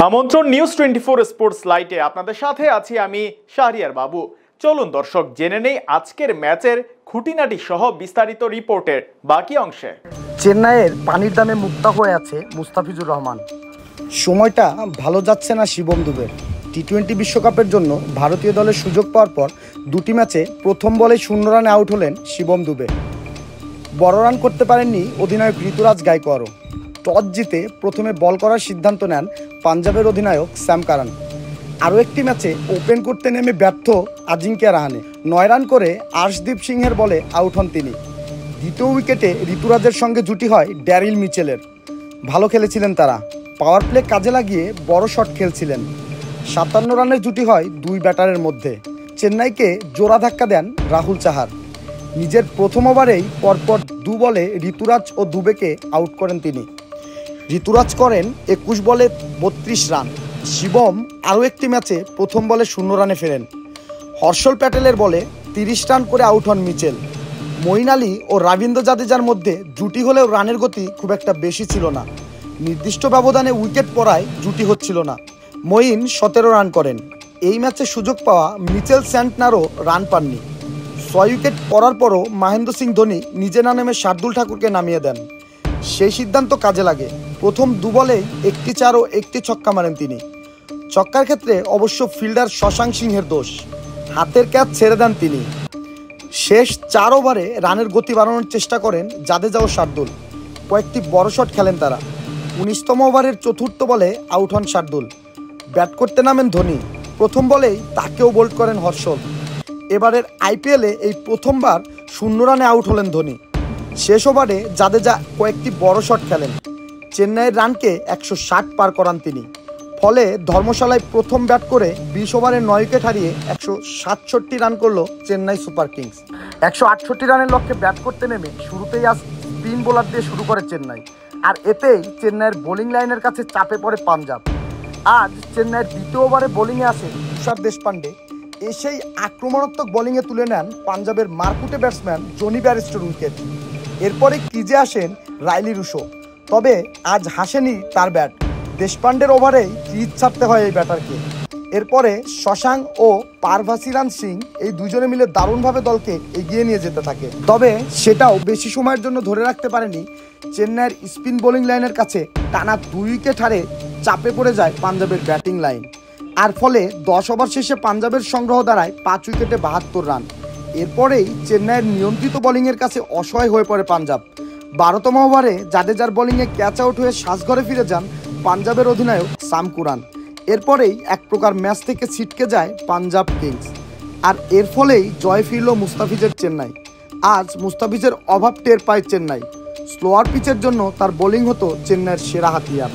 আমন্ত্রণ news 24 sports লাইটে আপনাদের সাথে আছি আমি শাহরিয়ার বাবু। চলুন দর্শক জেনে নেই আজকের ম্যাচের খুঁটিনাটি সহ বিস্তারিত রিপোর্টের বাকি অংশে। চেন্নাইয়ের পানির দামে মুক্তা হয়ে আছে মুস্তাফিজুর রহমান। সময়টা ভালো যাচ্ছে না শিবম দুবের। টি-20 বিশ্বকাপের জন্য ভারতীয় দলের সুযোগ পাওয়ার পর দুটি ম্যাচে প্রথম বলে 0 রানে আউট হলেন শিবম দুবে। বড় রান করতে পারেননি অধিনায়ক ঋতুরাজ গায়কোয়াড়ও। টস জিতে প্রথমে বল করার সিদ্ধান্ত নেন পাঞ্জাবের অধিনায়ক স্যাম কারান। আরও একটি ম্যাচে ওপেন করতে নেমে ব্যর্থ আজিঙ্ক্য রাহানে 9 রান করে আর্শদীপ সিংহের বলে আউট হন তিনি। দ্বিতীয় উইকেটে ঋতুরাজের সঙ্গে জুটি হয় ড্যারিল মিচেলের। ভালো খেলেছিলেন তারা, পাওয়ার প্লে কাজে লাগিয়ে বড় শট খেলছিলেন। 57 রানের জুটি হয় দুই ব্যাটারের মধ্যে। চেন্নাইকে জোড়া ধাক্কা দেন রাহুল চাহার। নিজের প্রথম ওভারেই পরপর 2 বলে ঋতুরাজ ও দুবেকে আউট করেন তিনি। ঋতুরাজ করেন 21 বলে 32 রান। শিবম আরও একটি ম্যাচে প্রথম বলে 0 রানে ফেরেন। হর্ষল প্যাটেলের বলে 30 রান করে আউট হন মিচেল। মঈন আলী ও রবীন্দ্র জাদেজার মধ্যে জুটি হলেও রানের গতি খুব একটা বেশি ছিল না। নির্দিষ্ট ব্যবধানে উইকেট পড়ায় জুটি হচ্ছিল না। মঈন 17 রান করেন। এই ম্যাচে সুযোগ পাওয়া মিচেল স্যান্টনারও রান পাননি। 6 উইকেট পড়ার পরও মহেন্দ্র সিং ধোনি নিজে না নেমে শার্দুল ঠাকুরকে নামিয়ে দেন। সেই সিদ্ধান্ত কাজে লাগে। প্রথম 2 বলেই একটি 4 ও একটি ছক্কা মারেন তিনি। ছক্কার ক্ষেত্রে অবশ্য ফিল্ডার শশাঙ্ক সিংহের দোষ, হাতের ক্যাচ ছেড়ে দেন তিনি। শেষ 4 ওভারে রানের গতি বাড়ানোর চেষ্টা করেন জাদেজা ও শার্দুল। কয়েকটি বড় শট খেলেন তারা। 19তম ওভারের 4র্থ বলে আউট হন শার্দুল। ব্যাট করতে নামেন ধোনি। প্রথম বলেই তাকেও বোল্ড করেন হর্ষল। এবারের আইপিএলে এই প্রথমবার 0 রানে আউট হলেন ধোনি। শেষ ওভারে জাদেজা কয়েকটি বড় শট খেলেন। চেন্নাইয়ের রানকে 160 পার করান তিনি। ফলে ধর্মশালায় প্রথম ব্যাট করে 20 ওভারে 9 উইকেট হারিয়ে 167 রান করল চেন্নাই সুপার কিংস। 168 রানের লক্ষ্যে ব্যাট করতে নেমে শুরুতেই আজ স্পিন বোলার দিয়ে শুরু করে চেন্নাই। আর এতেই চেন্নাইয়ের বোলিং লাইনের কাছে চাপে পড়ে পাঞ্জাব। আজ চেন্নাইয়ের দ্বিতীয় ওভারে বোলিংয়ে আসে তুষার দেশপান্ডে। এসেই আক্রমণাত্মক বোলিংয়ে তুলে নেন পাঞ্জাবের মারকুটে ব্যাটসম্যান জনি ব্যারিস্টোর উইকেট। এরপরে ক্রিজে আসেন রাইলি রুশো। তবে আজ হাসেনি তার ব্যাট। দেশপান্ডের ওভারেই ক্রিজ ছাড়তে হয় এই ব্যাটারকে। এরপরে শশাঙ্ক ও পারভাসিরান সিং এই দুজনে মিলে দারুণভাবে দলকে এগিয়ে নিয়ে যেতে থাকে। তবে সেটাও বেশি সময়ের জন্য ধরে রাখতে পারেনি। চেন্নাইয়ের স্পিন বোলিং লাইনের কাছে টানা 2 উইকেট হারে চাপে পড়ে যায় পাঞ্জাবের ব্যাটিং লাইন। আর ফলে 10 ওভার শেষে পাঞ্জাবের সংগ্রহ দাঁড়ায় 5 উইকেটে 72 রান। এরপরেই চেন্নাইয়ের নিয়ন্ত্রিত বোলিংয়ের কাছে অসহায় হয়ে পড়ে পাঞ্জাব। 12তম ওভারে জাদেজার বোলিংয়ে ক্যাচ আউট হয়ে সাজঘরে ফিরে যান পাঞ্জাবের অধিনায়ক সাম কুরান। এরপরেই এক প্রকার ম্যাচ থেকে ছিটকে যায় পাঞ্জাব কিংস। আর এর ফলেই জয় ফিরল মুস্তাফিজের চেন্নাই। আজ মুস্তাফিজের অভাব টের পায় চেন্নাই। স্লোয়ার পিচের জন্য তার বোলিং হতো চেন্নাইয়ের সেরা হাতিয়ার।